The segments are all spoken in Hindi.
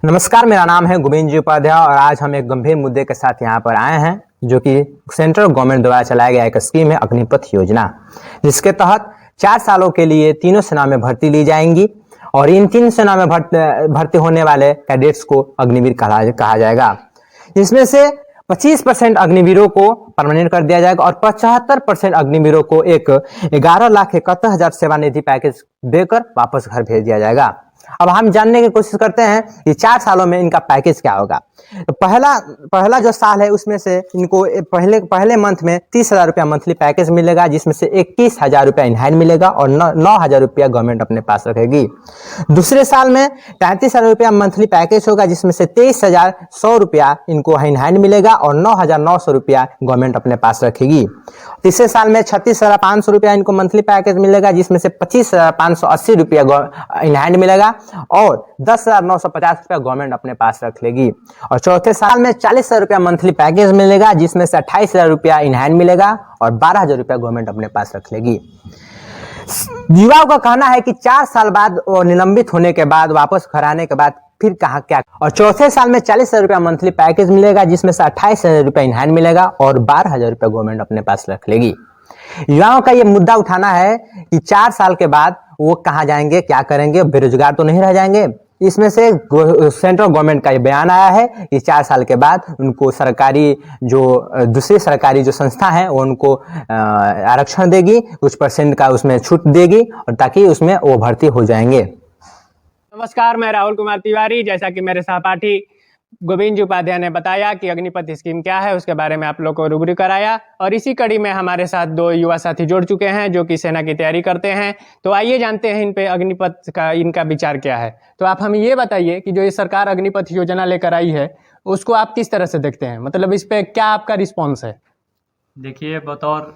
नमस्कार, मेरा नाम है गोविंद जी उपाध्याय और आज हम एक गंभीर मुद्दे के साथ यहाँ पर आए हैं, जो कि सेंट्रल गवर्नमेंट द्वारा चलाया गया एक स्कीम है अग्निपथ योजना, जिसके तहत 4 सालों के लिए तीनों सेना में भर्ती ली जाएंगी और इन 3 सेना में भर्ती होने वाले कैडेट्स को अग्निवीर कहा जाएगा। इसमें से 25% अग्निवीरों को परमानेंट कर दिया जाएगा और 75% अग्निवीरों को एक 11,71,000 सेवानिधि पैकेज देकर वापस घर भेज दिया जाएगा। अब हम जानने की कोशिश करते हैं कि 4 सालों में इनका पैकेज क्या होगा। तो पहला जो साल है उसमें से इनको पहले मंथ में 30,000 रुपया मंथली पैकेज मिलेगा, जिसमें से 21,000 रुपया इन हैंड मिलेगा और 9,000 रुपया गवर्नमेंट अपने पास रखेगी। दूसरे साल में 33,000 रुपया मंथली पैकेज होगा, जिसमें से 23,100 रुपया इनको इन हैंड मिलेगा और 9,900 रुपया गवर्नमेंट अपने पास रखेगी। तीसरे साल में 36,500 रुपया इनको मंथली पैकेज मिलेगा, जिसमें से 25,580 रुपया इन हैंड मिलेगा और 10,950 रुपया गवर्नमेंट अपने पास रख लेगी। और चौथे साल में 40,000 रुपया मंथली पैकेज मिलेगा, जिसमें से 28,000 रुपया इन हैंड मिलेगा और 12,000 रुपया गवर्नमेंट अपने पास रख लेगी। युवाओं का कहना है कि 4 साल बाद और निलंबित होने के बाद वापस घर आने के बाद फिर कहाँ क्या। और चौथे साल में 40,000 रुपया मंथली पैकेज मिलेगा, जिसमें से 28,000 रुपया इन हैंड मिलेगा और 12,000 रुपया गवर्नमेंट अपने पास रख लेगी। युवाओं का ये मुद्दा उठाना है कि 4 साल के बाद वो कहाँ जाएंगे, क्या करेंगे, बेरोजगार तो नहीं रह जाएंगे। इसमें से सेंट्रल गवर्नमेंट का ये बयान आया है कि 4 साल के बाद उनको दूसरी सरकारी जो संस्था है वो उनको आरक्षण देगी, कुछ % का उसमें छूट देगी और ताकि उसमें वो भर्ती हो जाएंगे। नमस्कार, मैं राहुल कुमार तिवारी। जैसा कि मेरे सहपाठी गोविंद जी उपाध्याय ने बताया कि अग्निपथ स्कीम क्या है, उसके बारे में आप लोग को रूबरू कराया और इसी कड़ी में हमारे साथ 2 युवा साथी जुड़ चुके हैं जो कि सेना की तैयारी करते हैं। तो आइए जानते हैं इन पे अग्निपथ का इनका विचार क्या है। तो आप हमें ये बताइए कि जो ये सरकार अग्निपथ योजना लेकर आई है उसको आप किस तरह से देखते हैं, मतलब इस पे क्या आपका रिस्पॉन्स है? देखिए, बतौर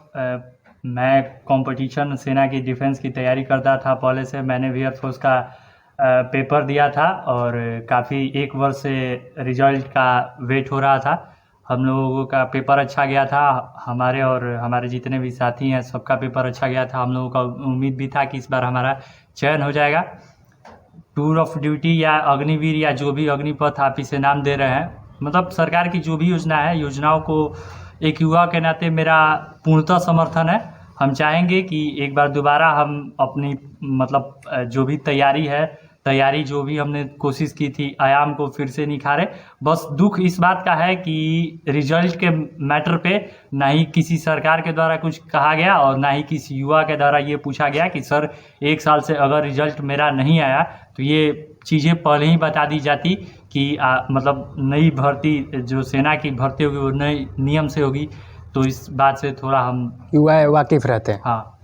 मैं कंपटीशन सेना की डिफेंस की तैयारी करता था। पहले से मैंने भी एयरफोर्स का पेपर दिया था और काफ़ी 1 वर्ष से रिजल्ट का वेट हो रहा था। हम लोगों का पेपर अच्छा गया था, हमारे और हमारे जितने भी साथी हैं सबका पेपर अच्छा गया था। हम लोगों का उम्मीद भी था कि इस बार हमारा चयन हो जाएगा। टूर ऑफ ड्यूटी या अग्निवीर या जो भी अग्निपथ आप इसे नाम दे रहे हैं, मतलब सरकार की जो भी योजना है, योजनाओं को एक युवा के नाते मेरा पूर्णतः समर्थन है। हम चाहेंगे कि एक बार दोबारा हम अपनी मतलब जो भी तैयारी जो भी हमने कोशिश की थी आयाम को फिर से निखारे। बस दुख इस बात का है कि रिजल्ट के मैटर पे ना ही किसी सरकार के द्वारा कुछ कहा गया और ना ही किसी युवा के द्वारा ये पूछा गया कि सर 1 साल से अगर रिजल्ट मेरा नहीं आया तो ये चीज़ें पहले ही बता दी जाती कि मतलब नई भर्ती जो सेना की भर्ती होगी वो नए नियम से होगी। तो इस बात से थोड़ा हम युवा वाकिफ रहते हैं। हाँ।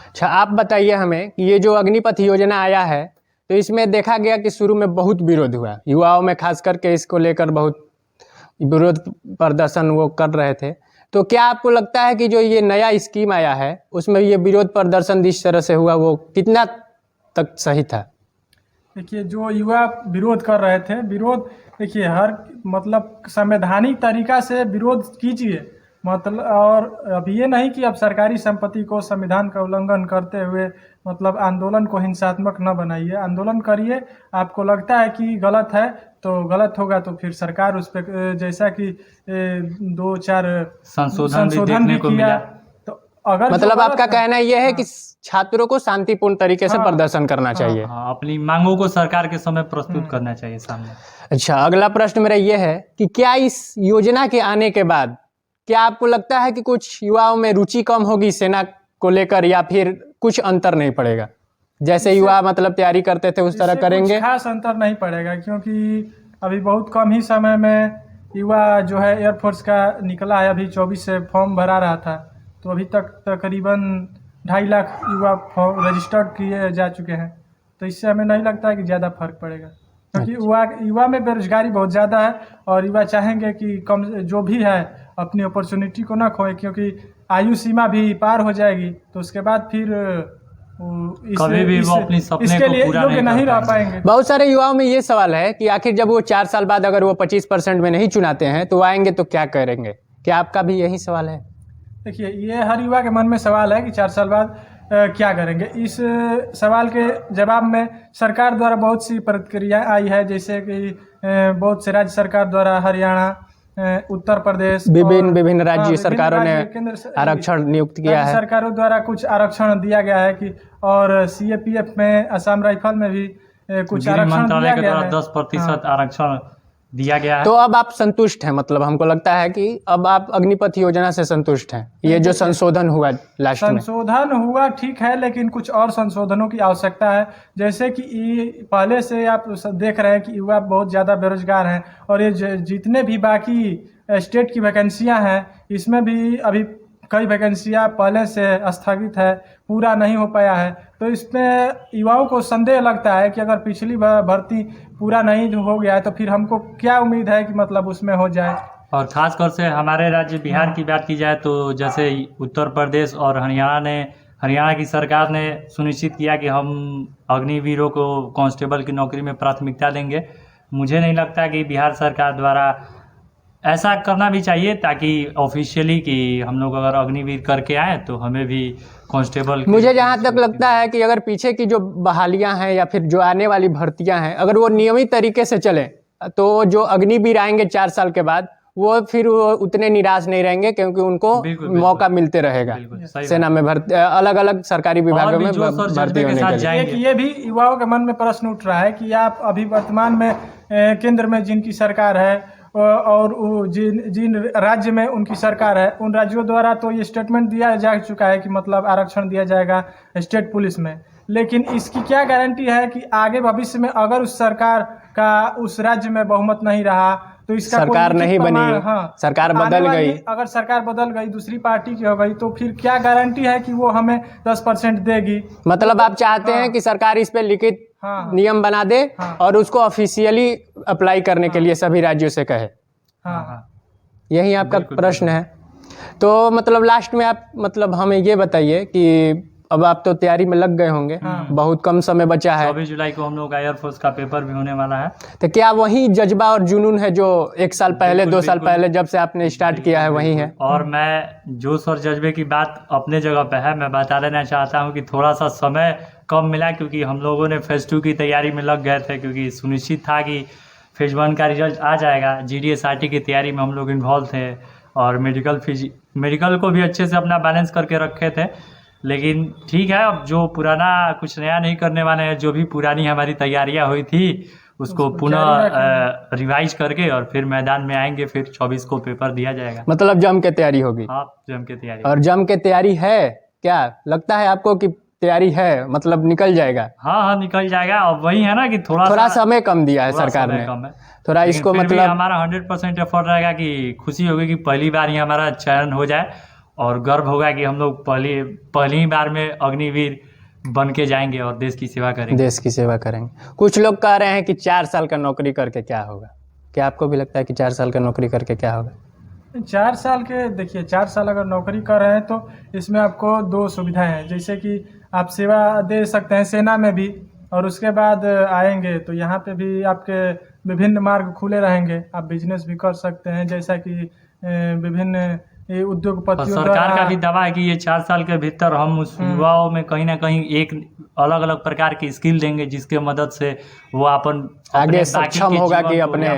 अच्छा, आप बताइए हमें कि ये जो अग्निपथ योजना आया है तो इसमें देखा गया कि शुरू में बहुत विरोध हुआ, युवाओं में खास करके इसको लेकर बहुत विरोध प्रदर्शन वो कर रहे थे। तो क्या आपको लगता है कि जो ये नया स्कीम आया है उसमें ये विरोध प्रदर्शन जिस तरह से हुआ वो कितना तक सही था? देखिए, जो युवा विरोध कर रहे थे, देखिए हर मतलब संवैधानिक तरीका से विरोध कीजिए, मतलब और अब ये नहीं कि अब सरकारी संपत्ति को संविधान का उल्लंघन करते हुए मतलब आंदोलन को हिंसात्मक न बनाइए। आंदोलन करिए, आपको लगता है कि गलत है तो गलत होगा तो फिर सरकार उस पर जैसा कि 2-4 संशोधन भी किया। तो अगर मतलब आपका कहना यह है कि छात्रों को शांतिपूर्ण तरीके से प्रदर्शन करना चाहिए। हाँ, अपनी मांगों को सरकार के समय प्रस्तुत करना चाहिए सामने। अच्छा, अगला प्रश्न मेरा यह है कि क्या इस योजना के आने के बाद क्या आपको लगता है कि कुछ युवाओं में रुचि कम होगी सेना को लेकर या फिर कुछ अंतर नहीं पड़ेगा? जैसे युवा मतलब तैयारी करते थे उस तरह करेंगे? खास अंतर नहीं पड़ेगा, क्योंकि अभी बहुत कम ही समय में युवा जो है एयरफोर्स का निकला है। अभी 24 से फॉर्म भरा रहा था, तो अभी तक तकरीबन 2.5 लाख युवा रजिस्टर्ड किए जा चुके हैं। तो इससे हमें नहीं लगता है कि ज़्यादा फर्क पड़ेगा, क्योंकि युवा में बेरोजगारी बहुत ज़्यादा है और युवा चाहेंगे कि कम जो भी है अपनी अपॉर्चुनिटी को ना खोए, क्योंकि आयु सीमा भी पार हो जाएगी तो उसके बाद फिर कभी भी वो अपनी सपने को पूरा नहीं रह पाएंगे। बहुत सारे युवाओं में ये सवाल है कि आखिर जब वो 4 साल बाद अगर वो 25% में नहीं चुनाते हैं तो आएंगे तो क्या करेंगे? क्या आपका भी यही सवाल है? देखिए, ये हर युवा के मन में सवाल है कि 4 साल बाद क्या करेंगे? इस सवाल के जवाब में सरकार द्वारा बहुत सी प्रतिक्रिया आई है, जैसे कि बहुत से राज्य सरकार द्वारा हरियाणा, उत्तर प्रदेश विभिन्न और विभिन्न राज्य विभिन्न सरकारों ने केंद्र आरक्षण नियुक्त किया राज्य है। सरकारों द्वारा कुछ आरक्षण दिया गया है कि और सीएपीएफ में, असम राइफल में भी कुछ गृह आरक्षण मंत्रालय दिया के गया द्वारा है। 10% आरक्षण दिया गया है। तो अब आप संतुष्ट हैं, मतलब हमको लगता है कि अब आप अग्निपथ योजना से संतुष्ट हैं। ये जो संशोधन हुआ लास्ट में, संशोधन हुआ ठीक है, लेकिन कुछ और संशोधनों की आवश्यकता है। जैसे कि पहले से आप देख रहे हैं कि युवा बहुत ज़्यादा बेरोजगार हैं, और ये जितने भी बाकी स्टेट की वैकेंसियां हैं, इसमें भी अभी कई वैकेंसियां पहले से स्थगित है, पूरा नहीं हो पाया है। तो इसमें युवाओं को संदेह लगता है कि अगर पिछली भर्ती पूरा नहीं हो गया है तो फिर हमको क्या उम्मीद है कि मतलब उसमें हो जाए। और खासकर से हमारे राज्य बिहार की बात की जाए तो जैसे उत्तर प्रदेश और हरियाणा की सरकार ने सुनिश्चित किया कि हम अग्निवीरों को कांस्टेबल की नौकरी में प्राथमिकता देंगे। मुझे नहीं लगता कि बिहार सरकार द्वारा ऐसा करना भी चाहिए, ताकि ऑफिशियली कि हम लोग अगर अग्निवीर करके आए तो हमें भी कांस्टेबल। मुझे जहाँ तक लगता है कि अगर पीछे की जो बहालियाँ हैं या फिर जो आने वाली भर्तियाँ हैं, अगर वो नियमित तरीके से चले तो जो अग्निवीर आएंगे 4 साल के बाद, वो फिर वो उतने निराश नहीं रहेंगे, क्योंकि उनको मौका मिलते रहेगा सेना में भर्ती, अलग अलग सरकारी विभागों में भर्ती होने के लिए। ये भी युवाओं के मन में प्रश्न उठ रहा है कि आप अभी वर्तमान में केंद्र में जिनकी सरकार है और जिन राज्य में उनकी सरकार है, उन राज्यों द्वारा तो ये स्टेटमेंट दिया जा चुका है कि मतलब आरक्षण दिया जाएगा स्टेट पुलिस में, लेकिन इसकी क्या गारंटी है कि आगे भविष्य में अगर उस सरकार का उस राज्य में बहुमत नहीं रहा तो इसका सरकार नहीं बनी, सरकार बदल गई, अगर सरकार बदल गई, दूसरी पार्टी की हो गई, तो फिर क्या गारंटी है कि वो हमें 10% देगी? मतलब आप चाहते हैं कि सरकार इस पे लिखित नियम बना दे और उसको ऑफिशियली अप्लाई करने के लिए सभी राज्यों से कहे। यही आपका प्रश्न है। तो मतलब लास्ट में आप मतलब हमें ये बताइए कि अब आप तो तैयारी में लग गए होंगे, बहुत कम समय बचा है। 24 जुलाई को हम लोग का एयरफोर्स का पेपर भी होने वाला है। तो क्या वही जज्बा और जुनून है जो 1 साल पहले, 2 साल पहले जब से आपने स्टार्ट किया है, वही है? और मैं जोश और जज्बे की बात अपने जगह पे है। मैं बता देना चाहता हूँ कि थोड़ा सा समय कम मिला, क्योंकि हम लोगों ने फेज़ 2 की तैयारी में लग गए थे, क्योंकि सुनिश्चित था कि फेज़ 1 का रिजल्ट आ जाएगा। GDSRT की तैयारी में हम लोग इन्वॉल्व थे और मेडिकल को भी अच्छे से अपना बैलेंस करके रखे थे। लेकिन ठीक है, अब जो पुराना कुछ नया नहीं करने वाले हैं, जो भी पुरानी हमारी तैयारियां हुई थी उसको पुनः रिवाइज करके और फिर मैदान में आएंगे। फिर 24 को पेपर दिया जाएगा। मतलब जम के तैयारी होगी? हाँ, जम के तैयारी। और जम के तैयारी है? क्या लगता है आपको कि तैयारी है, मतलब निकल जाएगा? हाँ, निकल जाएगा। और वही है ना कि थोड़ा समय कम दिया है सरकार ने, थोड़ा इसको मतलब हमारा 100% एफर्ट रहेगा कि खुशी होगी कि पहली बार ही हमारा चयन हो जाए, और गर्व होगा कि हम लोग पहली बार में अग्निवीर बन के जाएंगे और देश की सेवा करेंगे। कुछ लोग कह रहे हैं कि 4 साल का नौकरी करके क्या होगा? क्या आपको भी लगता है कि 4 साल का नौकरी करके क्या होगा? 4 साल के, देखिए 4 साल अगर नौकरी कर रहे हैं तो इसमें आपको 2 सुविधाएं हैं। जैसे कि आप सेवा दे सकते हैं सेना में भी, और उसके बाद आएंगे तो यहाँ पे भी आपके विभिन्न मार्ग खुले रहेंगे। आप बिजनेस भी कर सकते हैं, जैसा कि विभिन्न उद्योगपतियों। सरकार का भी दावा है कि ये 4 साल के भीतर हम उस युवाओं में कहीं ना कहीं एक अलग अलग प्रकार की स्किल देंगे, जिसके मदद से वो आगे सक्षम होगा कि अपने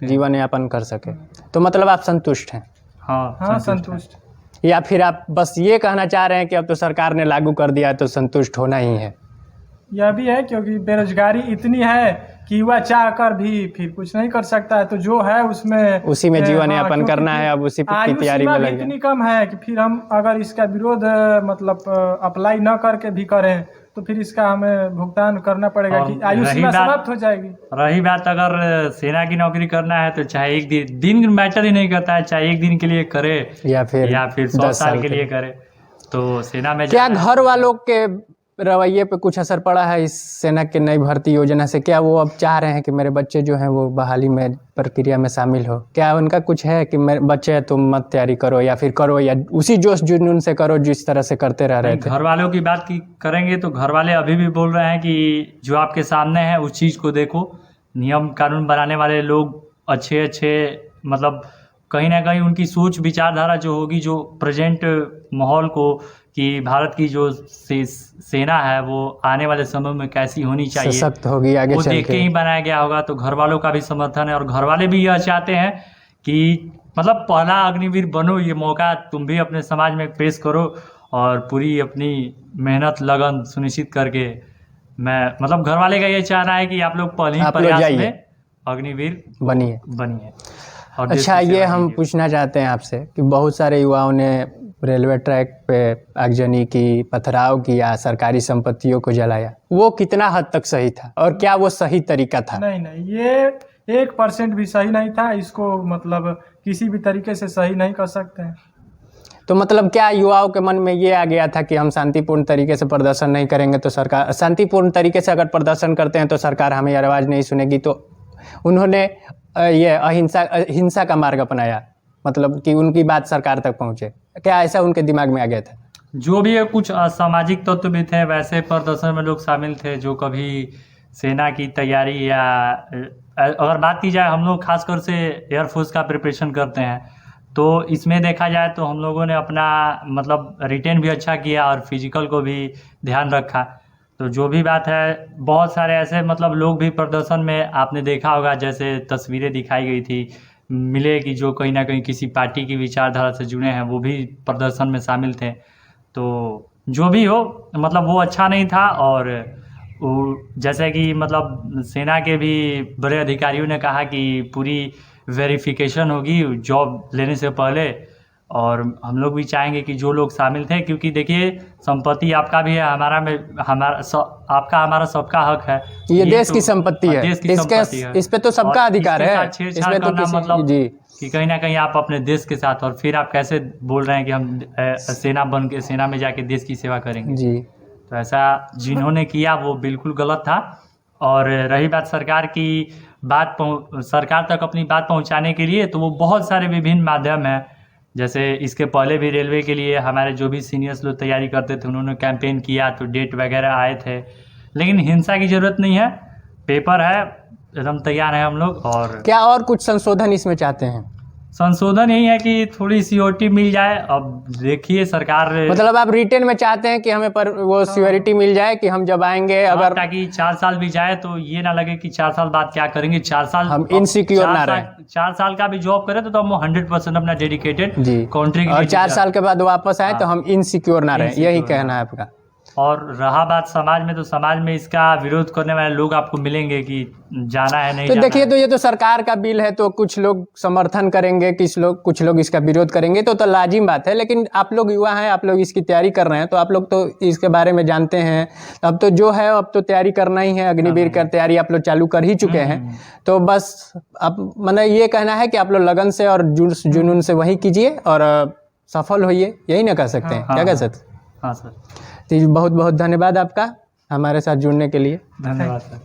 जीवन यापन कर सके। तो मतलब आप संतुष्ट हैं? हाँ, संतुष्ट। या फिर आप बस ये कहना चाह रहे हैं कि अब तो सरकार ने लागू कर दिया तो संतुष्ट होना ही है? यह भी है, क्योंकि बेरोजगारी इतनी है कि युवा चाह कर भी फिर कुछ नहीं कर सकता है। तो जो है उसी में जीवन यापन करना है। अब उसी की तैयारी में लगे। इतनी कम है कि फिर हम अगर इसका विरोध मतलब अप्लाई न करके भी करें तो फिर इसका हमें भुगतान करना पड़ेगा कि आयु सीमा समाप्त हो जाएगी। रही बात अगर सेना की नौकरी करना है तो चाहे एक दिन मैटर ही नहीं करता है, चाहे एक दिन के लिए करे या फिर 100 साल के लिए करे, तो सेना में क्या घर वालों के रवैये पे कुछ असर पड़ा है इस सेना के नई भर्ती योजना से? क्या वो अब चाह रहे हैं कि मेरे बच्चे जो हैं वो बहाली में प्रक्रिया में शामिल हो? क्या उनका कुछ है कि मेरे बच्चे तुम मत तैयारी करो, या फिर करो या उसी जोश जुनून से करो जिस तरह से करते रह रहे थे? घर वालों की बात करेंगे तो घर वाले अभी भी बोल रहे हैं कि जो आपके सामने है उस चीज़ को देखो। नियम कानून बनाने वाले लोग अच्छे मतलब कहीं ना कहीं उनकी सोच विचारधारा जो होगी, जो प्रेजेंट माहौल को कि भारत की जो सेना है वो आने वाले समय में कैसी होनी चाहिए, सशक्त होगी आगे वो चल देख के के। ही बनाया गया होगा। तो घर वालों का भी समर्थन है और घर वाले भी यह चाहते हैं कि मतलब पहला अग्निवीर बनो, ये मौका तुम भी अपने समाज में पेश करो और पूरी अपनी मेहनत लगन सुनिश्चित करके मैं मतलब घर वाले का ये चाहना है कि आप लोग पहले ही आप लोग प्रयास जाइए। में अग्निवीर बनिए। बनिए और देश अच्छा, की ये सेवा हम कीजिए। पूछना चाहते हैं आपसे कि बहुत सारे युवाओं ने रेलवे ट्रैक पे आगजनी की, पथराव किया, सरकारी संपत्तियों को जलाया, वो कितना हद तक सही था और क्या वो सही तरीका था? नहीं नहीं, ये 1% भी सही नहीं था। इसको मतलब किसी भी तरीके से सही नहीं कर सकते हैं। तो मतलब क्या युवाओं के मन में ये आ गया था कि हम शांतिपूर्ण तरीके से प्रदर्शन नहीं करेंगे तो सरकार, शांतिपूर्ण तरीके से अगर प्रदर्शन करते हैं तो सरकार हमें आवाज़ नहीं सुनेगी, तो उन्होंने ये हिंसा का मार्ग अपनाया, मतलब कि उनकी बात सरकार तक पहुंचे? क्या ऐसा उनके दिमाग में आ गया था? जो भी है, कुछ असामाजिक तत्व भी थे, वैसे प्रदर्शन में लोग शामिल थे जो कभी सेना की तैयारी या अगर बात की जाए, हम लोग खासकर से एयरफोर्स का प्रिपरेशन करते हैं, तो इसमें देखा जाए तो हम लोगों ने अपना मतलब रिटेन भी अच्छा किया और फिजिकल को भी ध्यान रखा। तो जो भी बात है, बहुत सारे ऐसे मतलब लोग भी प्रदर्शन में आपने देखा होगा, जैसे तस्वीरें दिखाई गई थी, मिले कि जो कहीं ना कहीं किसी पार्टी की विचारधारा से जुड़े हैं, वो भी प्रदर्शन में शामिल थे। तो जो भी हो, मतलब वो अच्छा नहीं था। और जैसे कि मतलब सेना के भी बड़े अधिकारियों ने कहा कि पूरी वेरिफिकेशन होगी जॉब लेने से पहले, और हम लोग भी चाहेंगे कि जो लोग शामिल थे, क्योंकि देखिए संपत्ति आपका भी है, आपका हमारा सबका हक है। ये देश तो की संपत्ति है, देश की संपत्ति है। इस पे तो सबका और अधिकार इसके है, साथ छेड़छाड़ इसमें तो करना किसी मतलब जी कि कहीं ना कहीं आप अपने देश के साथ, और फिर आप कैसे बोल रहे हैं कि हम सेना बन के सेना में जाके देश की सेवा करेंगे। जी। तो ऐसा जिन्होंने किया वो बिल्कुल गलत था। और रही बात सरकार की सरकार तक अपनी बात पहुंचाने के लिए, तो वो बहुत सारे विभिन्न माध्यम हैं। जैसे इसके पहले भी रेलवे के लिए हमारे जो भी सीनियर्स लोग तैयारी करते थे, उन्होंने कैंपेन किया, तो डेट वगैरह आए थे। लेकिन हिंसा की ज़रूरत नहीं है, पेपर है, एकदम तैयार है हम लोग। और क्या और कुछ संशोधन इसमें चाहते हैं? संशोधन यही है कि थोड़ी सियोरिटी मिल जाए। अब देखिए सरकार, मतलब आप रिटेन में चाहते हैं कि हमें पर वो सिक्योरिटी मिल जाए कि हम जब आएंगे, अगर ताकि 4 साल भी जाए तो ये ना लगे कि 4 साल बाद क्या करेंगे। 4 साल हम इनसिक्योर ना रहें। 4 साल का भी जॉब करें तो हम 100% अपना डेडिकेटेड जी, कंट्री के और लिए 4 साल के बाद वापस आए तो हम इनसिक्योर ना रहें, Insecure यही ना। कहना है आपका? और रहा बात समाज में, तो समाज में इसका विरोध करने वाले लोग आपको मिलेंगे कि जाना है नहीं तो जाना देखिए, है। तो ये तो सरकार का बिल है, तो कुछ लोग समर्थन करेंगे, कुछ लोग इसका विरोध करेंगे, तो लाजिम बात है। लेकिन आप लोग युवा हैं, आप लोग इसकी तैयारी कर रहे हैं, तो आप लोग तो इसके बारे में जानते हैं। अब तो जो है, अब तो तैयारी करना ही है, अग्निवीर का तैयारी आप लोग चालू कर ही चुके हैं। तो बस अब मैंने ये कहना है कि आप लोग लगन से और जुनून से वही कीजिए और सफल होइए, यही ना कह सकते हैं? क्या कह सकते? हाँ सर, तो बहुत बहुत धन्यवाद आपका हमारे साथ जुड़ने के लिए। धन्यवाद सर।